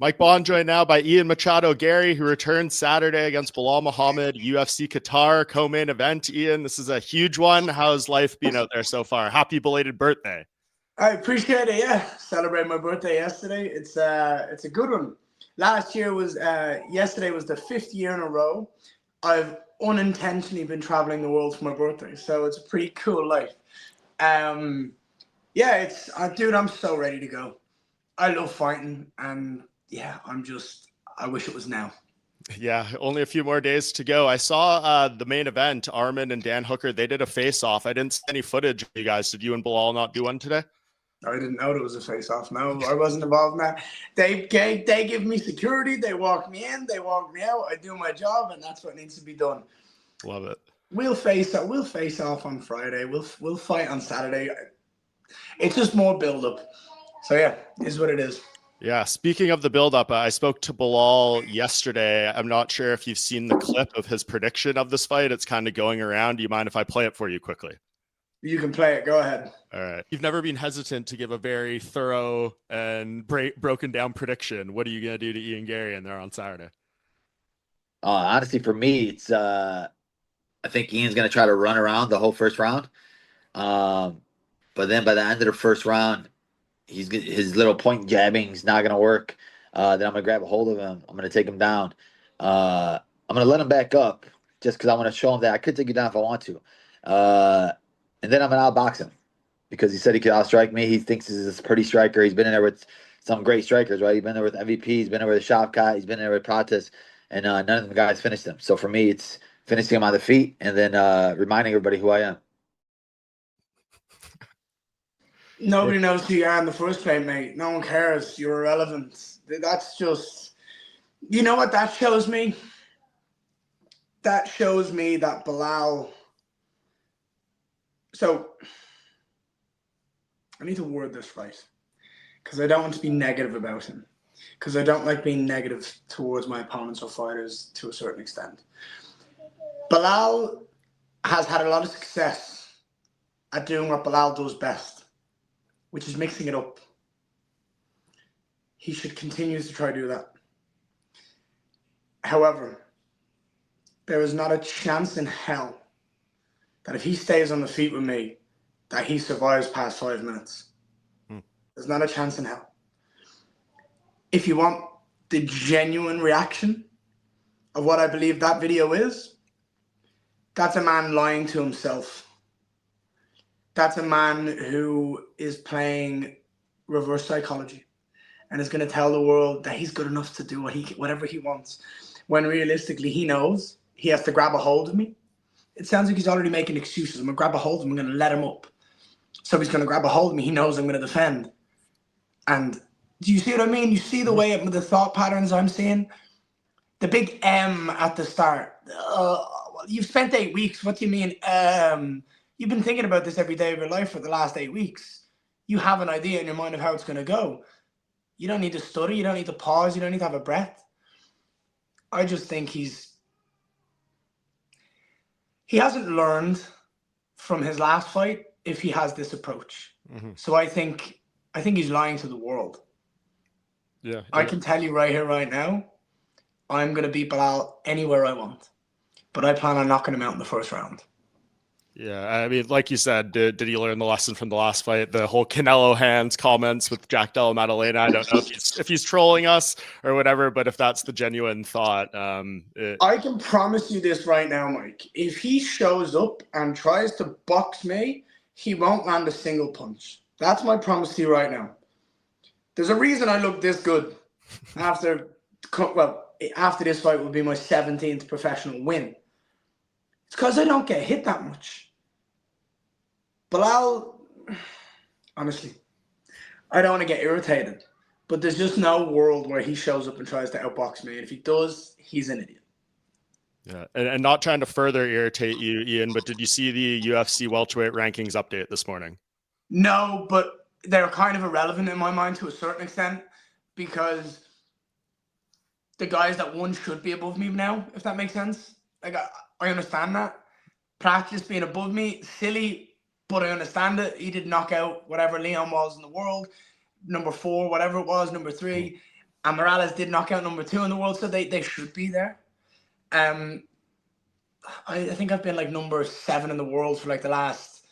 Mike Bohn joined now by Machado Garry, who returned Saturday against Belal Muhammad, UFC Qatar co-main event. Ian, this is a huge one. How's life been out there so far? Happy belated birthday. I appreciate it. Yeah, celebrated my birthday yesterday. It's a good one. Yesterday was the 5th year in a row I've unintentionally been traveling the world for my birthday, so it's a pretty cool life. Yeah, dude, I'm so ready to go. I love fighting, and yeah, I wish it was now. Yeah, only a few more days to go. I saw the main event, Armin and Dan Hooker. They did a face-off. I didn't see any footage of you guys. Did you and Belal not do one today? I didn't know there was a face-off. No, I wasn't involved in that. They give me security. They walk me in. They walk me out. I do my job, and that's what needs to be done. Love it. We'll face off on Friday. We'll fight on Saturday. It's just more build-up. So yeah, it is what it is. Yeah, speaking of the build-up, I spoke to Belal yesterday. I'm not sure if you've seen the clip of his prediction of this fight. It's kind of going around. Do you mind if I play it for you quickly? You can play it. Go ahead. All right. You've never been hesitant to give a very thorough and broken down prediction. What are you going to do to Ian Garry in there on Saturday? Honestly, for me, it's I think Ian's going to try to run around the whole first round. But then by the end of the first round, his little point jabbing is not going to work. Then I'm going to grab a hold of him. I'm going to take him down. I'm going to let him back up just because I want to show him that I could take you down if I want to. And then I'm going to outbox him because he said he could outstrike me. He thinks he's a pretty striker. He's been in there with some great strikers, right? He's been there with MVP. He's been there with Shavkat. He's been there with Pratis. And none of the guys finished him. So for me, it's finishing him on the feet and then reminding everybody who I am. Nobody knows who you are in the first place, mate. No one cares. You're irrelevant. That's just, you know what that shows me? That shows me that Belal. So I need to word this right because I don't want to be negative about him because I don't like being negative towards my opponents or fighters to a certain extent. Belal has had a lot of success at doing what Belal does best, which is mixing it up. He should continue to try to do that. However, there is not a chance in hell that if he stays on the feet with me, that he survives past 5 minutes. There's not a chance in hell. If you want the genuine reaction of what I believe that video is, that's a man lying to himself. That's a man who is playing reverse psychology and is going to tell the world that he's good enough to do whatever he wants, when realistically he knows he has to grab a hold of me. It sounds like he's already making excuses. I'm going to grab a hold of him. I'm going to let him up. So he's going to grab a hold of me. He knows I'm going to defend. And do you see what I mean? You see the way the thought patterns I'm seeing? The big M at the start. Well, you've spent 8 weeks. What do you mean? You've been thinking about this every day of your life for the last 8 weeks. You have an idea in your mind of how it's going to go. You don't need to study. You don't need to pause. You don't need to have a breath. I just think he hasn't learned from his last fight if he has this approach. So I think he's lying to the world. Yeah. I can tell you right here, right now, I'm going to beat Belal anywhere I want. But I plan on knocking him out in the first round. Yeah, I mean, like you said, did he learn the lesson from the last fight? The whole Canelo hands comments with Jack Della Maddalena. I don't know if he's trolling us or whatever, but if that's the genuine thought, I can promise you this right now, Mike. If he shows up and tries to box me, he won't land a single punch. That's my promise to you right now. There's a reason I look this good after this fight will be my 17th professional win. It's because I don't get hit that much. Belal, honestly, I don't want to get irritated, but there's just no world where he shows up and tries to outbox me. And if he does, he's an idiot. Yeah, and not trying to further irritate you, Ian, but did you see the UFC welterweight rankings update this morning? No, but they're kind of irrelevant in my mind to a certain extent because the guys that won should be above me now, if that makes sense. Like, I understand that. Practice being above me, silly, but I understand it. He did knock out whatever Leon was in the world, number 4, whatever it was, number 3. And Morales did knock out number 2 in the world, so they should be there. I think I've been like number 7 in the world for like the last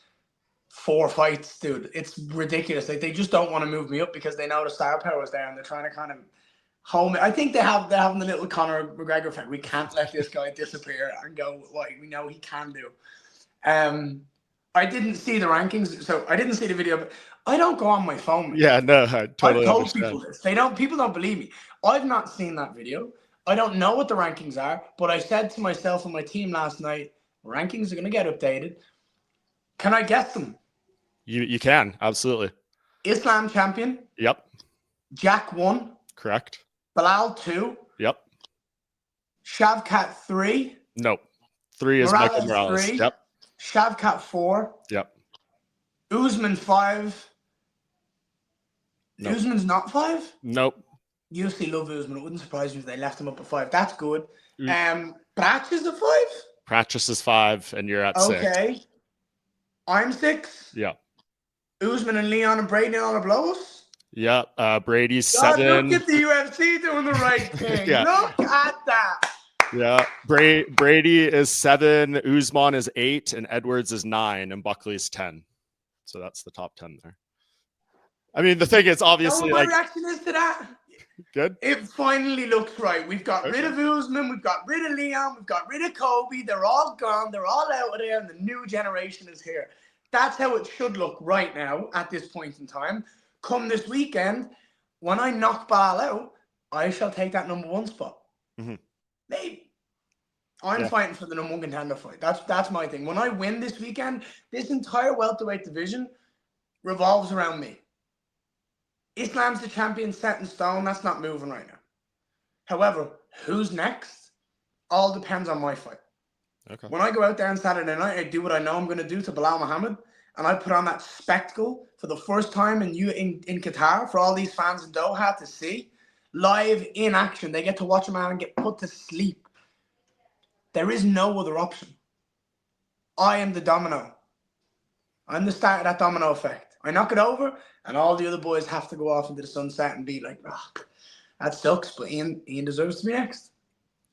4 fights, dude. It's ridiculous. Like they just don't want to move me up because they know the star power is there and they're trying to kind of home it. I think they're having the little Conor McGregor effect. We can't let this guy disappear and go what we know he can do. I didn't see the rankings, so I didn't see the video, but I don't go on my phone. Man. Yeah, no, I totally I've told understand. people this. People don't believe me. I've not seen that video. I don't know what the rankings are, but I said to myself and my team last night, rankings are going to get updated. Can I guess them? You can, absolutely. Islam champion. Yep. Jack 1. Correct. Belal 2. Yep. Shavkat 3. Nope. 3 is Morales Michael Morales. 3. Yep. Shavkat 4. Yep. Usman 5. Nope. Usman's not 5? Nope. UFC love Usman. It wouldn't surprise me if they left him up at 5. That's good. Mm. Pratch is a 5? Pratchett is 5, and you're at 6. Okay. I'm 6. Yeah. Usman and Leon and Brady and all the blows. Yeah. Brady's God, 7. look at the UFC doing the right thing. Yeah. Look at that. Yeah. Brady is 7. Usman is 8, and Edwards is 9, and Buckley's 10. So that's the top 10 there. I mean, the thing is obviously my like reaction is to that. good. It finally looks right. We've got rid of Usman. We've got rid of Leon. We've got rid of Kobe. They're all gone. They're all out of there, and the new generation is here. That's how it should look right now at this point in time. Come this weekend, when I knock Belal out, I shall take that number 1 spot. Mm-hmm. Maybe. I'm fighting for the number 1 contender fight. That's my thing. When I win this weekend, this entire welterweight division revolves around me. Islam's the champion set in stone. That's not moving right now. However, who's next? All depends on my fight. Okay. When I go out there on Saturday night, I do what I know I'm going to do to Belal Muhammad, and I put on that spectacle for the first time in Qatar for all these fans in Doha to see live in action. They get to watch a man get put to sleep. There is no other option. I am the domino. I'm the start of that domino effect. I knock it over, and all the other boys have to go off into the sunset and be like, oh, that sucks, but Ian deserves to be next.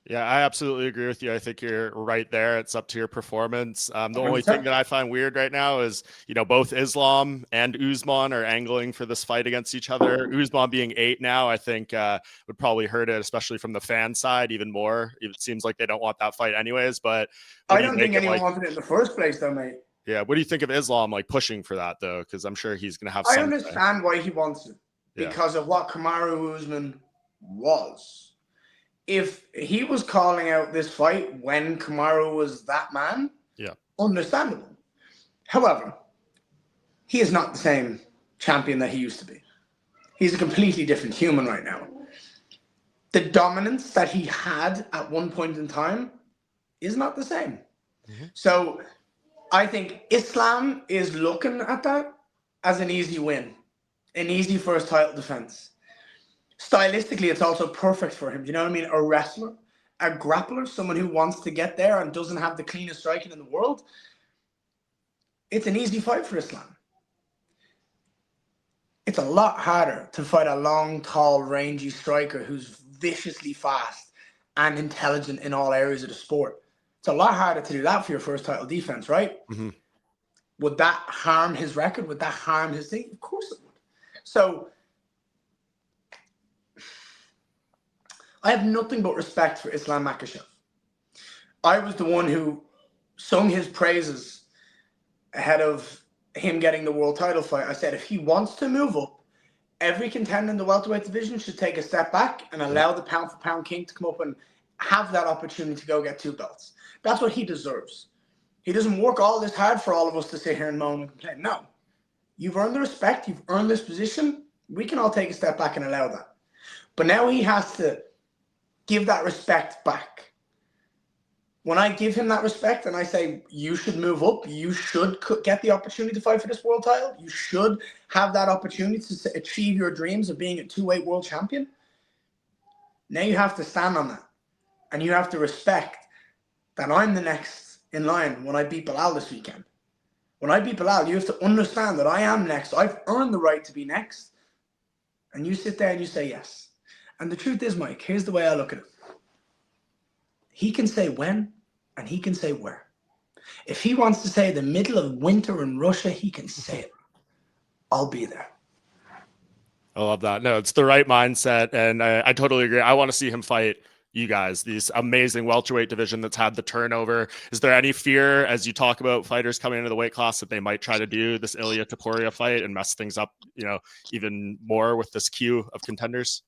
Yeah, I absolutely agree with you. I think you're right there. It's up to your performance. The 100%. only thing that I find weird right now is, both Islam and Usman are angling for this fight against each other. Usman being 8 now, I think would probably hurt it, especially from the fan side even more. It seems like they don't want that fight anyways, but I don't think anyone wanted it in the first place though, mate. Yeah, what do you think of Islam pushing for that though? Because I'm sure he's going to have I understand why he wants it because of what Kamaru Usman was. If he was calling out this fight when Kamaru was that man, understandable. However, he is not the same champion that he used to be. He's a completely different human right now. The dominance that he had at one point in time is not the same. Mm-hmm. So I think Islam is looking at that as an easy win, an easy first title defense. Stylistically, it's also perfect for him. Do you know what I mean? A wrestler, a grappler, someone who wants to get there and doesn't have the cleanest striking in the world. It's an easy fight for Islam. It's a lot harder to fight a long, tall, rangy striker who's viciously fast and intelligent in all areas of the sport. It's a lot harder to do that for your first title defense, right? Mm-hmm. Would that harm his record? Would that harm his thing? Of course it would. So I have nothing but respect for Islam Makhachev. I was the one who sung his praises ahead of him getting the world title fight. I said, if he wants to move up, every contender in the welterweight division should take a step back and allow the pound-for-pound king to come up and have that opportunity to go get 2 belts. That's what he deserves. He doesn't work all this hard for all of us to sit here and moan and complain. No. You've earned the respect. You've earned this position. We can all take a step back and allow that. But now he has to give that respect back. When I give him that respect and I say, you should move up, you should get the opportunity to fight for this world title, you should have that opportunity to achieve your dreams of being a 2-weight world champion, now you have to stand on that. And you have to respect that I'm the next in line when I beat Belal this weekend. When I beat Belal, you have to understand that I am next. I've earned the right to be next. And you sit there and you say yes. And the truth is, Mike, here's the way I look at it. He can say when and he can say where. If he wants to say the middle of winter in Russia, he can say it. I'll be there. I love that. No, it's the right mindset. And I totally agree. I want to see him fight you guys, these amazing welterweight division that's had the turnover. Is there any fear as you talk about fighters coming into the weight class that they might try to do this Ilya Topuria fight and mess things up, even more with this queue of contenders?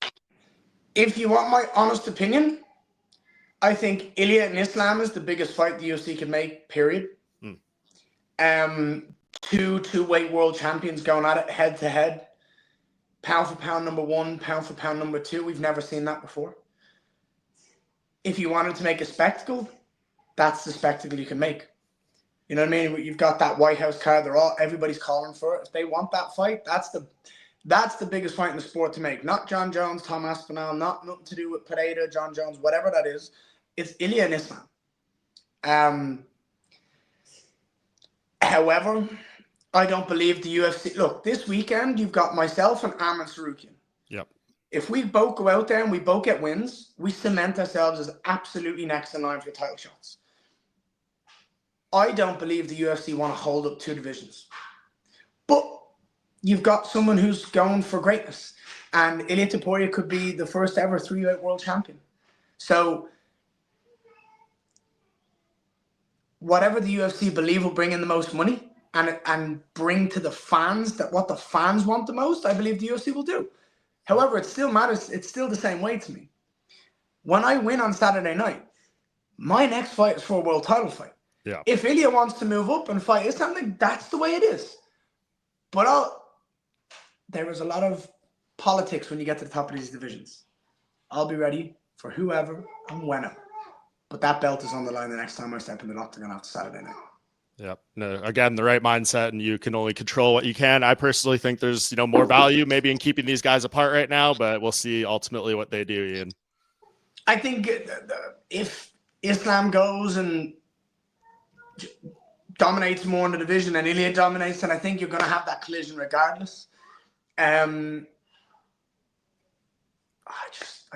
If you want my honest opinion, I think Ilya and Islam is the biggest fight the UFC can make, period. Two weight world champions going at it head to head. Pound for pound number one, pound for pound number two. We've never seen that before. If you wanted to make a spectacle, that's the spectacle you can make. You know what I mean? You've got that White House card. Everybody's calling for it. If they want that fight, that's the biggest fight in the sport to make. Not John Jones, Tom Aspinall, nothing to do with Pereira, John Jones, whatever that is. It's Ilya and Islam. However, I don't believe the UFC. Look, this weekend, you've got myself and Arman Sarukian. Yep. If we both go out there and we both get wins, we cement ourselves as absolutely next in line for title shots. I don't believe the UFC want to hold up two divisions. But you've got someone who's going for greatness. And Ilya Topuria could be the first ever 3-weight world champion. So whatever the UFC believe will bring in the most money and bring to the fans that what the fans want the most, I believe the UFC will do. However, it still matters. It's still the same way to me. When I win on Saturday night, my next fight is for a world title fight. Yeah. If Ilya wants to move up and fight Islam, that's the way it is. But there is a lot of politics when you get to the top of these divisions. I'll be ready for whoever and whenever. But that belt is on the line the next time I step in the octagon after Saturday night. Yep. No, again, the right mindset, and you can only control what you can. I personally think there's, more value maybe in keeping these guys apart right now, but we'll see ultimately what they do, Ian. I think if Islam goes and dominates more in the division and Ilya dominates, then I think you're going to have that collision regardless. I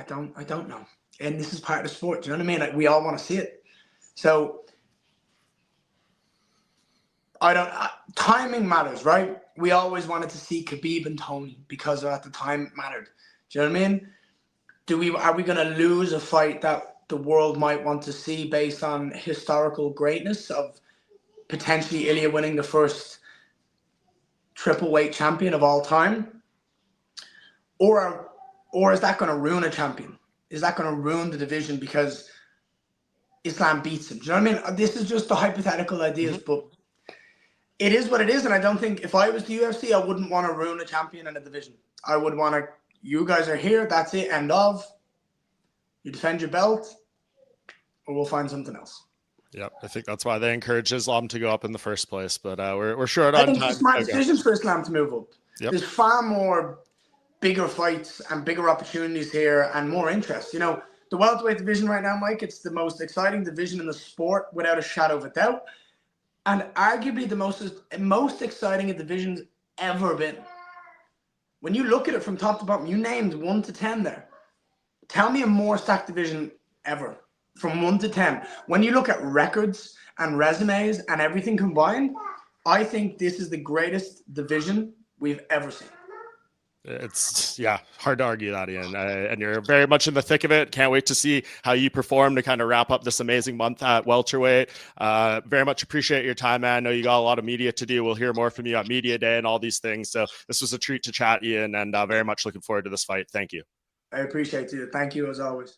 don't know. And this is part of the sport. Do you know what I mean? Like, we all want to see it. So timing matters, right? We always wanted to see Khabib and Tony because at the time it mattered. Do you know what I mean? Are we going to lose a fight that the world might want to see based on historical greatness of potentially Ilya winning the first triple weight champion of all time? Or is that going to ruin a champion? Is that going to ruin the division because Islam beats him? Do you know what I mean? This is just the hypothetical ideas, but it is what it is. And I don't think if I was the UFC, I wouldn't want to ruin a champion in a division. I would want to, you guys are here, that's it, end of. You defend your belt, or we'll find something else. Yep, I think that's why they encourage Islam to go up in the first place. But we're short on time. I think it's a smart decision for Islam to move up. Yep. There's far more bigger fights and bigger opportunities here and more interest. The welterweight division right now, Mike, it's the most exciting division in the sport without a shadow of a doubt. And arguably the most exciting a division's ever been. When you look at it from top to bottom, you named 1 to 10 there. Tell me a more stacked division ever from 1 to 10. When you look at records and resumes and everything combined, I think this is the greatest division we've ever seen. It's hard to argue that, Ian. And you're very much in the thick of it. Can't wait to see how you perform to kind of wrap up this amazing month at welterweight. Very much appreciate your time, man. I know you got a lot of media to do. We'll hear more from you at media day and all these things. So this was a treat to chat, Ian, and very much looking forward to this fight. Thank you. I appreciate you. Thank you as always.